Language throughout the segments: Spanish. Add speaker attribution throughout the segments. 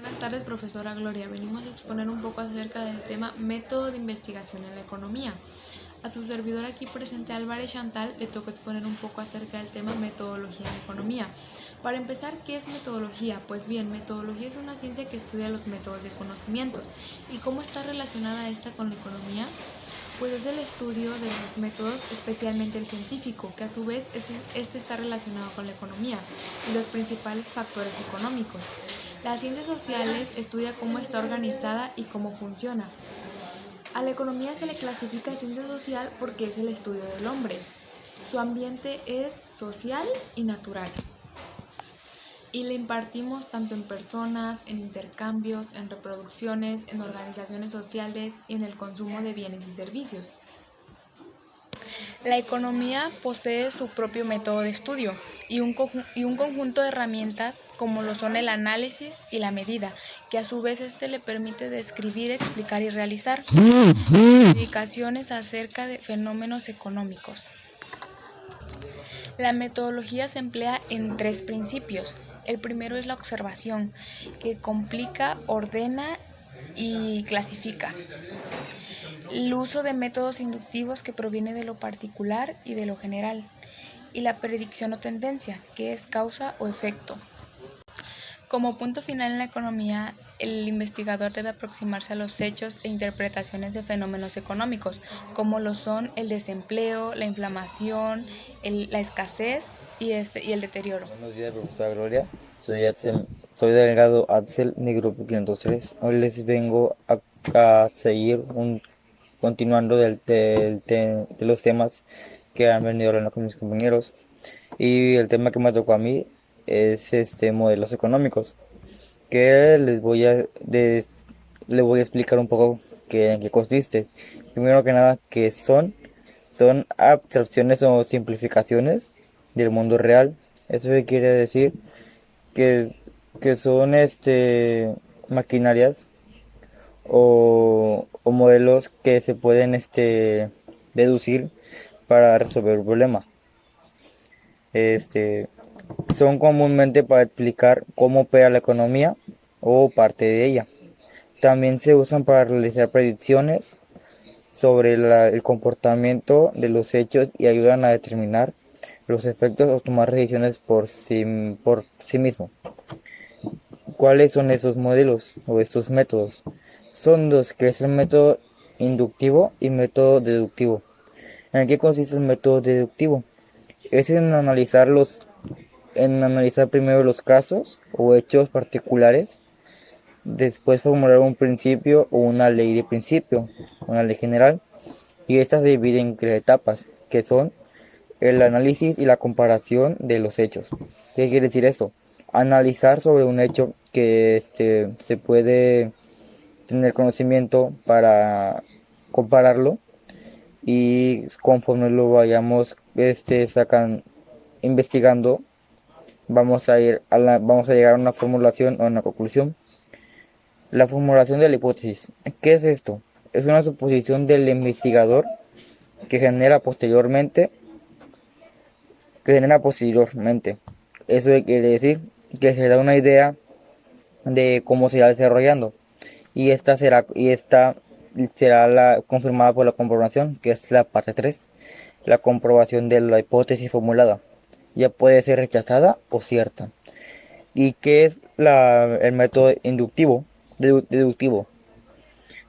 Speaker 1: Buenas tardes, profesora Gloria. Venimos a exponer un poco acerca del tema método de investigación en la economía. A su servidor aquí presente Álvarez Chantal le toca exponer un poco acerca del tema metodología en la economía. Para empezar, ¿qué es metodología? Pues bien, metodología es una ciencia que estudia los métodos de conocimientos. ¿Y cómo está relacionada esta con la economía? Pues es el estudio de los métodos, especialmente el científico, que a su vez este está relacionado con la economía y los principales factores económicos. Las ciencias sociales estudia cómo está organizada y cómo funciona. A la economía se le clasifica ciencia social porque es el estudio del hombre. Su ambiente es social y natural. Y le impartimos tanto en personas, en intercambios, en reproducciones, en organizaciones sociales y en el consumo de bienes y servicios. La economía posee su propio método de estudio y un conjunto de herramientas como lo son el análisis y la medida, que a su vez le permite describir, explicar y realizar indicaciones acerca de fenómenos económicos. La metodología se emplea en 3 principios. El primero es la observación, que complica, ordena y clasifica. El uso de métodos inductivos, que proviene de lo particular y de lo general. Y la predicción o tendencia, que es causa o efecto. Como punto final en la economía, el investigador debe aproximarse a los hechos e interpretaciones de fenómenos económicos, como lo son el desempleo, la inflación, la escasez y el deterioro.
Speaker 2: Buenos días, profesora Gloria. Soy delegado Axel de Grupo 503. Hoy les vengo a seguir continuando de los temas que han venido hablando con mis compañeros. Y el tema que me tocó a mí es modelos económicos, que les voy a explicar un poco en qué consiste. Primero que nada, son abstracciones o simplificaciones del mundo real. Eso quiere decir que, que son maquinarias o modelos que se pueden deducir para resolver un problema. Este, Son comúnmente para explicar cómo opera la economía o parte de ella. También se usan para realizar predicciones sobre el comportamiento de los hechos y ayudan a determinar los efectos o tomar decisiones por sí mismo. ¿Cuáles son esos modelos o estos métodos? Son dos, que es el método inductivo y método deductivo. ¿En qué consiste el método deductivo? Es en analizar primero los casos o hechos particulares, después formular un principio o una ley de principio, una ley general, y esta se divide en 3 etapas, que son el análisis y la comparación de los hechos. ¿Qué quiere decir esto? Analizar sobre un hecho que se puede tener conocimiento para compararlo, y conforme lo vayamos investigando, vamos a llegar a una formulación o una conclusión. La formulación de la hipótesis. ¿Qué es esto? Es una suposición del investigador que genera posteriormente. Eso quiere decir que se da una idea de cómo se irá desarrollando, y esta será confirmada por la comprobación, que es la parte 3, la comprobación de la hipótesis formulada. Ya puede ser rechazada o cierta. ¿Y qué es el método inductivo? Deductivo.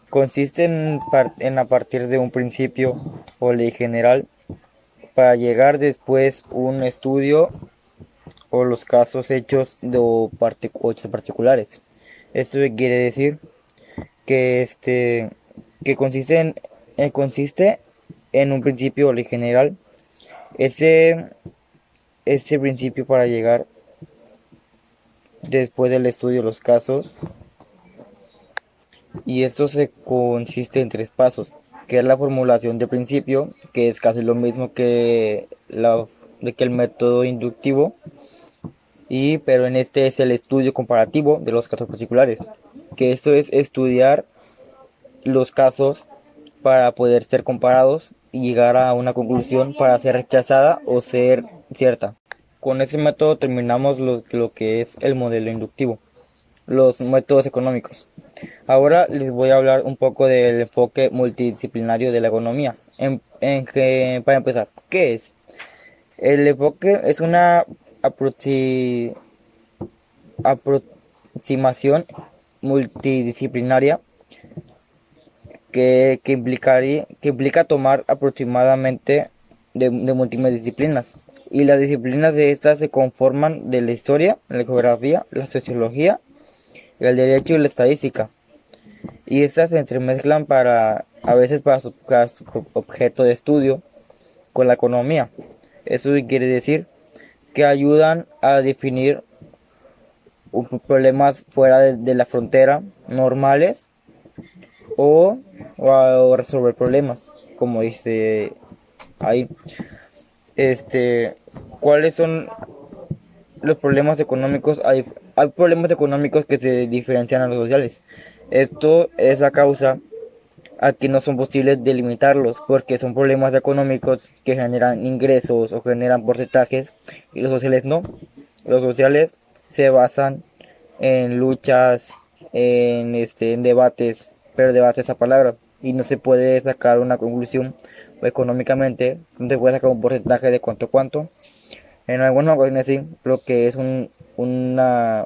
Speaker 2: Consiste en a partir de un principio o ley general para llegar después un estudio o los casos hechos hechos particulares. Esto quiere decir que consiste en un principio o ley general. Ese principio para llegar después del estudio de los casos, y esto se consiste en 3 pasos, que es la formulación de principio, que es casi lo mismo que el método inductivo, pero en este es el estudio comparativo de los casos particulares, que esto es estudiar los casos para poder ser comparados y llegar a una conclusión para ser rechazada o ser cierta. Con ese método terminamos lo que es el modelo inductivo. los métodos económicos. Ahora les voy a hablar un poco del enfoque multidisciplinario de la economía. Para empezar, ¿qué es? El enfoque es una aproxi- aproximación multidisciplinaria que implica tomar aproximadamente de múltiples disciplinas. Y las disciplinas de estas se conforman de la historia, la geografía, la sociología, el derecho y la estadística. Y estas se entremezclan a veces para su objeto de estudio con la economía. Eso quiere decir que ayudan a definir problemas fuera de la frontera normales o resolver problemas, como dice ahí. Este, ¿Cuáles son los problemas económicos? Hay problemas económicos que se diferencian a los sociales. Esto es a causa a que no son posibles delimitarlos, porque son problemas económicos que generan ingresos o generan porcentajes, y los sociales no. Los sociales se basan en luchas, en debates, pero debates a palabra, y no se puede sacar una conclusión económicamente, no se puede sacar un porcentaje de cuánto. En algunas ocasiones sí, lo que es un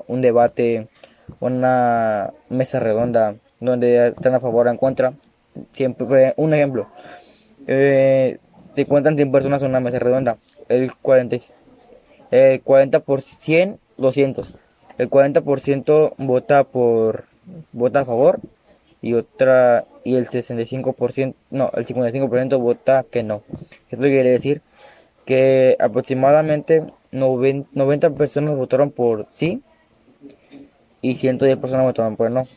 Speaker 2: debate, una mesa redonda donde están a favor o en contra. Siempre, un ejemplo, eh, se encuentran 100 personas en una mesa redonda, el 40% 200. El 40% vota a favor y el 65%, no, el 55% vota que no. Esto quiere decir que aproximadamente 90 personas votaron por sí y 110 personas votaron por no.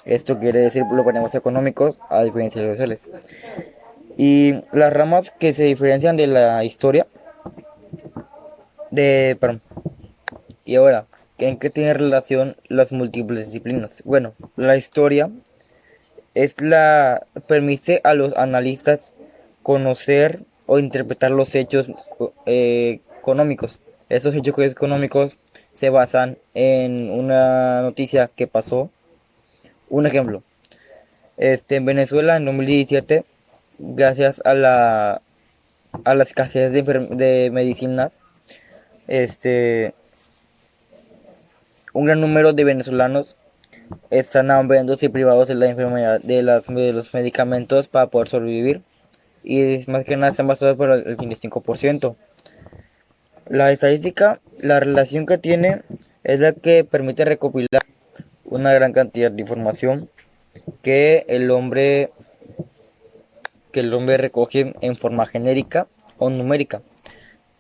Speaker 2: Esto quiere decir los problemas económicos a diferencia de los sociales. Y las ramas que se diferencian de la historia, perdón, y ahora, ¿en qué tiene relación las múltiples disciplinas? Bueno, la historia permite a los analistas conocer o interpretar los hechos económicos. Estos hechos económicos se basan en una noticia que pasó. Un ejemplo, en Venezuela en 2017, gracias a la escasez de medicinas, este, un gran número de venezolanos están hambrientos y privados de la enfermedad, de los medicamentos para poder sobrevivir. Y más que nada están basados por el 25%. La estadística, la relación que tiene es la que permite recopilar una gran cantidad de información que el hombre, que el hombre recoge en forma genérica o numérica.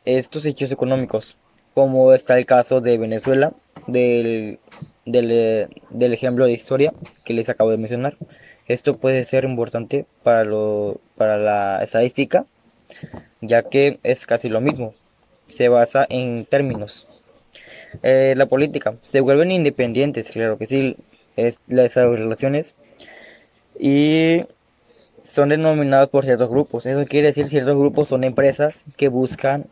Speaker 2: Estos hechos económicos, como está el caso de Venezuela, del ejemplo de historia que les acabo de mencionar. Esto puede ser importante para la estadística, ya que es casi lo mismo. Se basa en términos. La política. Se vuelven independientes, claro que sí, es las relaciones. Y son denominados por ciertos grupos. Eso quiere decir ciertos grupos son empresas que buscan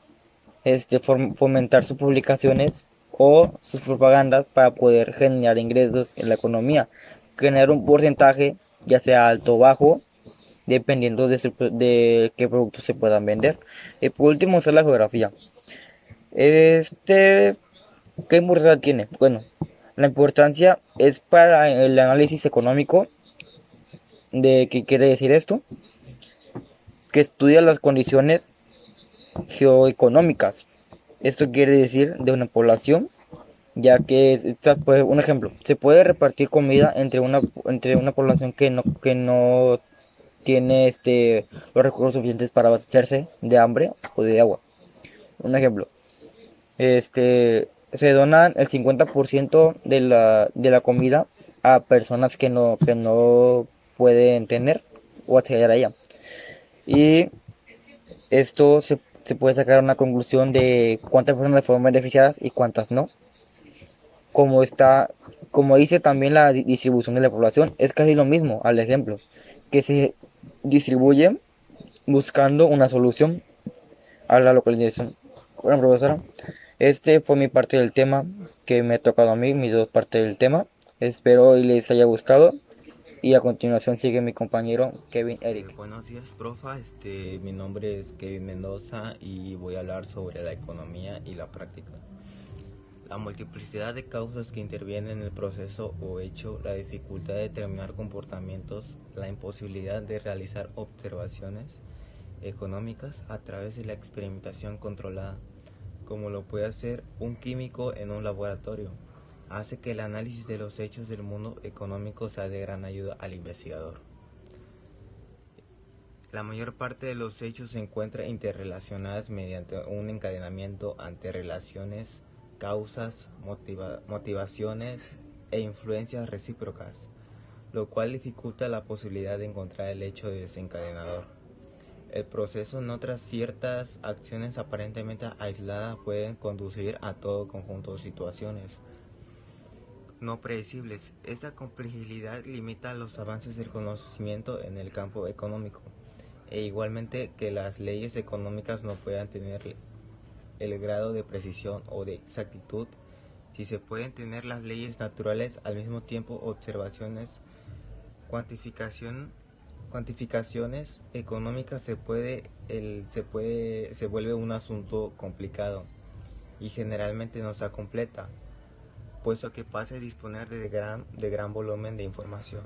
Speaker 2: fomentar sus publicaciones o sus propagandas para poder generar ingresos en la economía, generar un porcentaje, ya sea alto o bajo, dependiendo de qué productos se puedan vender. Y por último es la geografía. Este, ¿Qué importancia tiene? Bueno, la importancia es para el análisis económico. ¿De qué quiere decir esto? Que estudia las condiciones geoeconómicas. Esto quiere decir de una población, ya que, un ejemplo, se puede repartir comida entre una población que no tiene los recursos suficientes para abastecerse de hambre o de agua. Un ejemplo, se donan el 50% de la comida a personas que no pueden tener o acceder a ella. Y esto se puede sacar una conclusión de cuántas personas fueron beneficiadas y cuántas no. Como está, como dice también la distribución de la población, es casi lo mismo al ejemplo, que se distribuye buscando una solución a la localización. Bueno, profesora, Este fue mi parte del tema que me ha tocado a mí, mis dos partes del tema. Espero y les haya gustado. Y a continuación sigue mi compañero Kevin Eric.
Speaker 3: Buenos días, profa. Mi nombre es Kevin Mendoza y voy a hablar sobre la economía y la práctica. La multiplicidad de causas que intervienen en el proceso o hecho, la dificultad de determinar comportamientos, la imposibilidad de realizar observaciones económicas a través de la experimentación controlada, como lo puede hacer un químico en un laboratorio, hace que el análisis de los hechos del mundo económico sea de gran ayuda al investigador. La mayor parte de los hechos se encuentra interrelacionadas mediante un encadenamiento ante relaciones, causas, motivaciones e influencias recíprocas, lo cual dificulta la posibilidad de encontrar el hecho desencadenador. El proceso en otras ciertas acciones aparentemente aisladas pueden conducir a todo conjunto de situaciones no predecibles. Esa complejidad limita los avances del conocimiento en el campo económico, e igualmente que las leyes económicas no puedan tener el grado de precisión o de exactitud. Si se pueden tener las leyes naturales al mismo tiempo observaciones, cuantificaciones económicas, se vuelve un asunto complicado y generalmente no se completa, puesto que pasa a disponer de gran volumen de información.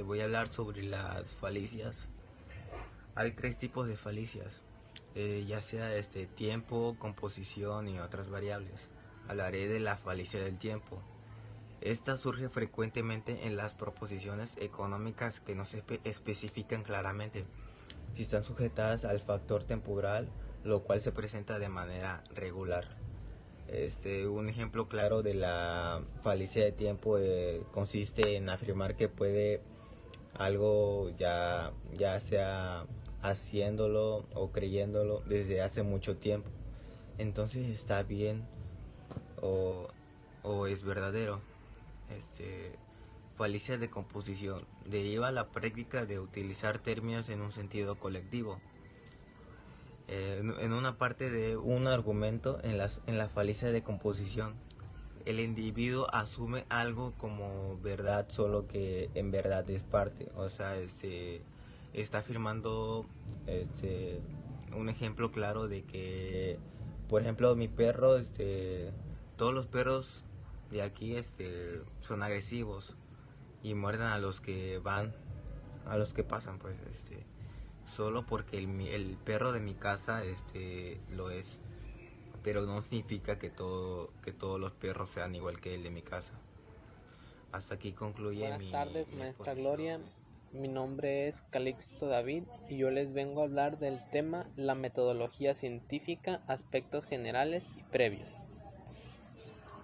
Speaker 3: Voy a hablar sobre las falacias. Hay tres tipos de falacias, ya sea tiempo, composición y otras variables. Hablaré de la falacia del tiempo. Esta surge frecuentemente en las proposiciones económicas que no se especifican claramente si están sujetadas al factor temporal, lo cual se presenta de manera regular. Un ejemplo claro de la falacia de tiempo consiste en afirmar que puede algo ya sea haciéndolo o creyéndolo desde hace mucho tiempo, entonces está bien o es verdadero. Falacia de composición deriva la práctica de utilizar términos en un sentido colectivo. En una parte de un argumento, en la falacia de composición, el individuo asume algo como verdad, solo que en verdad es parte. O sea, está afirmando un ejemplo claro de que, por ejemplo, mi perro, todos los perros de aquí son agresivos y muerden a los que pasan, pues, solo porque el perro de mi casa lo es, pero no significa que todos los perros sean igual que el de mi casa. Hasta aquí concluye
Speaker 4: Buenas tardes, maestra Gloria. Mi nombre es Calixto David y yo les vengo a hablar del tema la metodología científica, aspectos generales y previos.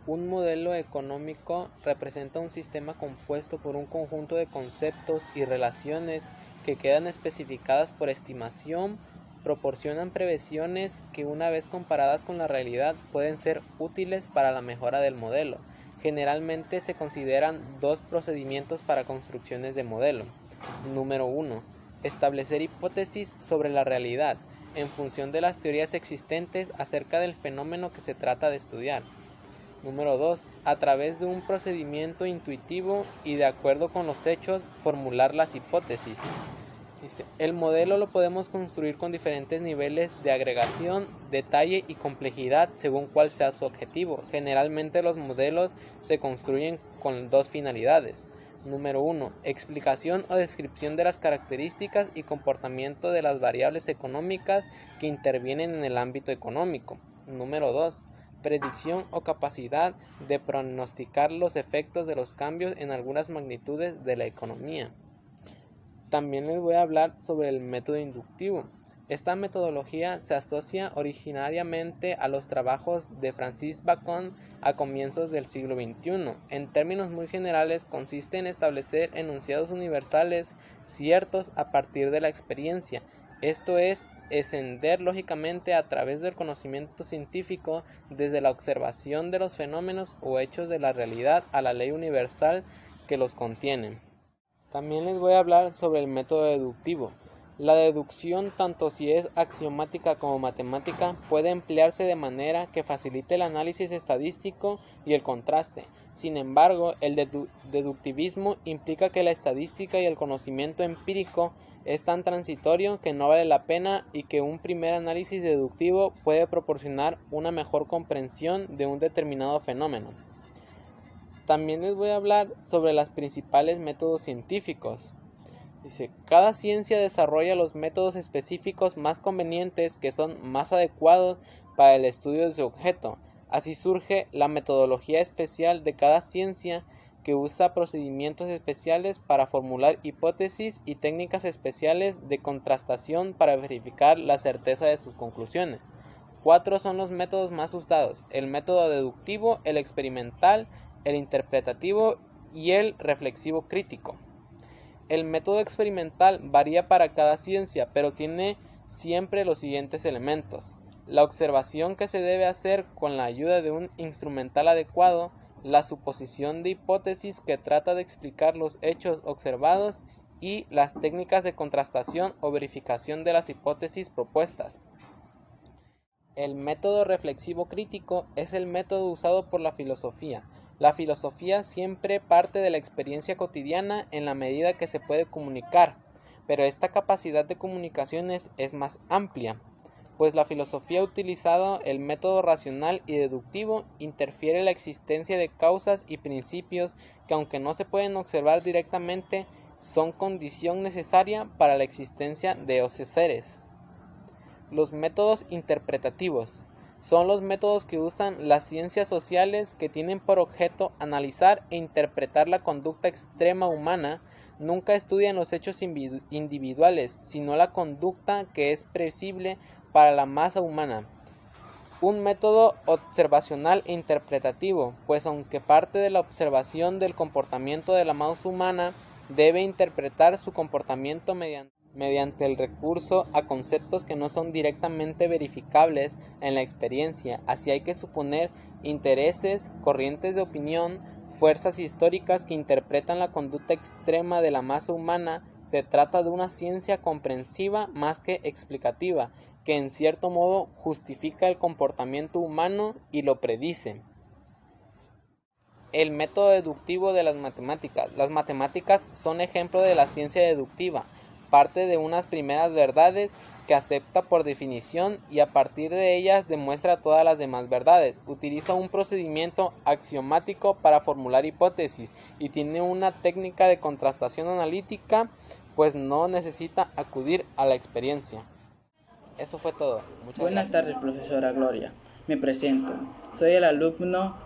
Speaker 4: Un modelo económico representa un sistema compuesto por un conjunto de conceptos y relaciones que quedan especificadas por estimación, proporcionan previsiones que, una vez comparadas con la realidad, pueden ser útiles para la mejora del modelo. Generalmente se consideran dos procedimientos para construcciones de modelo. Número 1. Establecer hipótesis sobre la realidad en función de las teorías existentes acerca del fenómeno que se trata de estudiar. Número 2. A través de un procedimiento intuitivo y de acuerdo con los hechos, formular las hipótesis. El modelo lo podemos construir con diferentes niveles de agregación, detalle y complejidad según cuál sea su objetivo. Generalmente los modelos se construyen con dos finalidades. Número 1. Explicación o descripción de las características y comportamiento de las variables económicas que intervienen en el ámbito económico. Número 2. Predicción o capacidad de pronosticar los efectos de los cambios en algunas magnitudes de la economía. También les voy a hablar sobre el método inductivo. Esta metodología se asocia originariamente a los trabajos de Francis Bacon a comienzos del siglo XXI. En términos muy generales, consiste en establecer enunciados universales ciertos a partir de la experiencia. Esto es, ascender lógicamente a través del conocimiento científico desde la observación de los fenómenos o hechos de la realidad a la ley universal que los contiene. También les voy a hablar sobre el método deductivo. La deducción, tanto si es axiomática como matemática, puede emplearse de manera que facilite el análisis estadístico y el contraste. Sin embargo, el deductivismo implica que la estadística y el conocimiento empírico es tan transitorio que no vale la pena y que un primer análisis deductivo puede proporcionar una mejor comprensión de un determinado fenómeno. También les voy a hablar sobre los principales métodos científicos. Dice, cada ciencia desarrolla los métodos específicos más convenientes que son más adecuados para el estudio de su objeto. Así surge la metodología especial de cada ciencia que usa procedimientos especiales para formular hipótesis y técnicas especiales de contrastación para verificar la certeza de sus conclusiones. 4 son los métodos más usados: el método deductivo, el experimental, el interpretativo y el reflexivo crítico. El método experimental varía para cada ciencia, pero tiene siempre los siguientes elementos: la observación que se debe hacer con la ayuda de un instrumental adecuado, la suposición de hipótesis que trata de explicar los hechos observados y las técnicas de contrastación o verificación de las hipótesis propuestas. El método reflexivo crítico es el método usado por la filosofía. La filosofía siempre parte de la experiencia cotidiana en la medida que se puede comunicar, pero esta capacidad de comunicación es más amplia, pues la filosofía ha utilizado el método racional y deductivo, interfiere la existencia de causas y principios que, aunque no se pueden observar directamente, son condición necesaria para la existencia de esos seres. Los métodos interpretativos son los métodos que usan las ciencias sociales, que tienen por objeto analizar e interpretar la conducta extrema humana. Nunca estudian los hechos individuales, sino la conducta que es previsible para la masa humana. Un método observacional e interpretativo, pues aunque parte de la observación del comportamiento de la masa humana, debe interpretar su comportamiento mediante el recurso a conceptos que no son directamente verificables en la experiencia. Así hay que suponer intereses, corrientes de opinión, fuerzas históricas que interpretan la conducta extrema de la masa humana. Se trata de una ciencia comprensiva más que explicativa, que en cierto modo justifica el comportamiento humano y lo predice. El método deductivo de las matemáticas. Las matemáticas son ejemplo de la ciencia deductiva. Parte de unas primeras verdades que acepta por definición y a partir de ellas demuestra todas las demás verdades. Utiliza un procedimiento axiomático para formular hipótesis y tiene una técnica de contrastación analítica, pues no necesita acudir a la experiencia. Eso fue todo.
Speaker 5: Buenas tardes, profesora Gloria. Me presento. Soy el alumno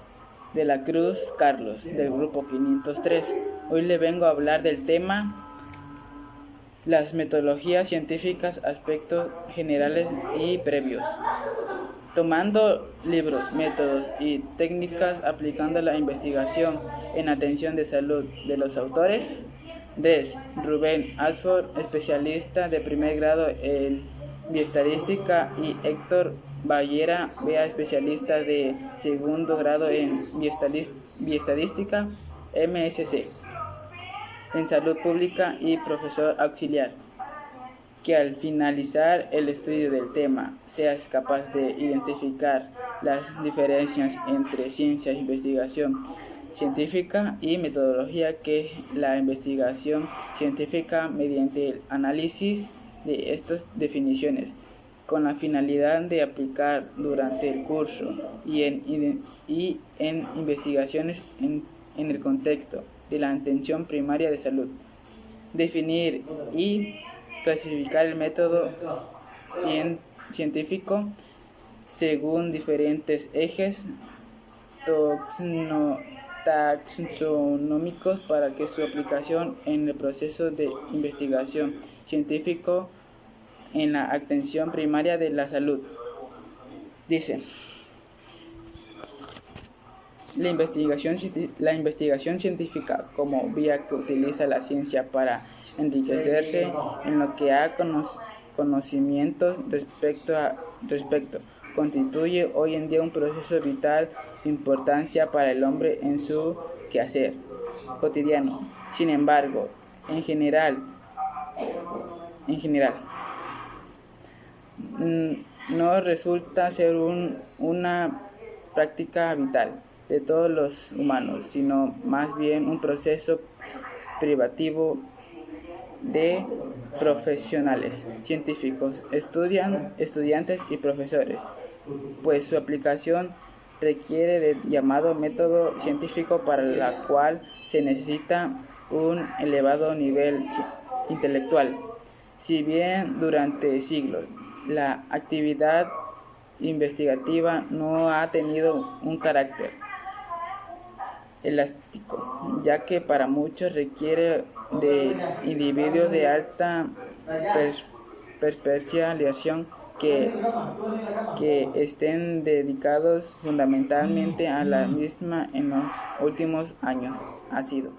Speaker 5: de la Cruz Carlos, del grupo 503. Hoy le vengo a hablar del tema las metodologías científicas, aspectos generales y previos. Tomando libros, métodos y técnicas aplicando la investigación en atención de salud de los autores: Des, Rubén Ashford, especialista de primer grado en bioestadística, y Héctor Ballera Bea, especialista de segundo grado en bioestadística, MSc, en salud pública y profesor auxiliar. Que al finalizar el estudio del tema seas capaz de identificar las diferencias entre ciencia e investigación científica y metodología, que es la investigación científica mediante el análisis de estas definiciones, con la finalidad de aplicar durante el curso y en investigaciones en el contexto de la atención primaria de salud. Definir y clasificar el método científico según diferentes ejes taxonómicos para que su aplicación en el proceso de investigación científico en la atención primaria de la salud. Dice: la investigación científica, como vía que utiliza la ciencia para enriquecerse en lo que ha conocimientos respecto, constituye hoy en día un proceso vital de importancia para el hombre en su quehacer cotidiano. Sin embargo, en general, en general. No resulta ser una práctica vital de todos los humanos, sino más bien un proceso privativo de profesionales, científicos, estudiantes y profesores, pues su aplicación requiere del llamado método científico, para la cual se necesita un elevado nivel intelectual. Si bien durante siglos la actividad investigativa no ha tenido un carácter elástico, ya que para muchos requiere de individuos de alta especialización que estén dedicados fundamentalmente a la misma en los últimos años. Ha sido